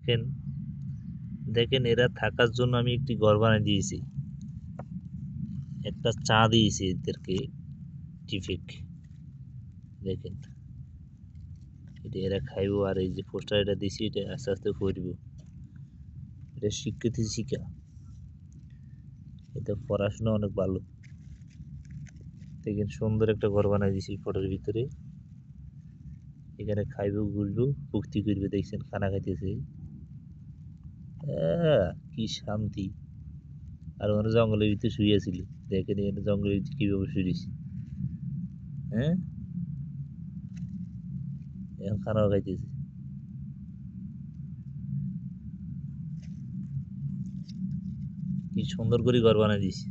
দেখেন দেখেন এরা থাকার জন্য আমি একটি ঘর বানিয়ে দিয়েছি, একটা চা দিয়েছি এদেরকে টিফিক। দেখেন এটা এরা খাইবো, আর এই যে পোস্টার এটা দিছি এটা আস্তে আস্তে করবো, এটা স্বীকৃতি শিক্ষা, এটা পড়াশোনা অনেক ভালো। দেখেন সুন্দর একটা ঘর বানিয়ে দিছি ফটোর ভিতরে, এখানে খাইবো ঘুরবো ভক্তি করবে, দেখছেন খানা খাইতেছে কি শান্তি। আর ওখানে জঙ্গলের ভিতরে শুয়েছিল, দেখেন এখানে জঙ্গলের ভিতরে কিভাবে শুয়েছি। হ্যাঁ, এখন খানাও খাইতেছে। কি সুন্দর করে ঘর বানাই দিছি,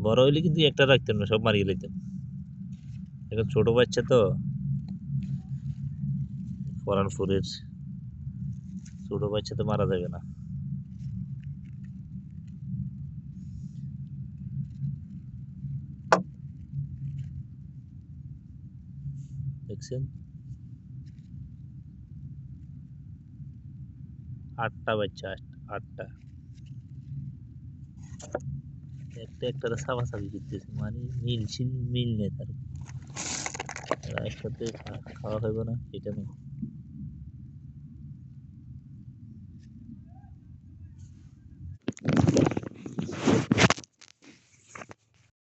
বড় হইলে কিন্তু একটা রাখতেন না, সব মারিয়ে লাইতেন। এখন ছোট বাচ্চা তো, পরানপুরের ছোট বাচ্চা তো মারা যাবে না। দেখছেন 8টা বাচ্চা, 8টা, একটা একটা সাফাসাফি করতেছে, মানে মিল নেই তার, একসাথে খাওয়া খাইব না এটা নেই।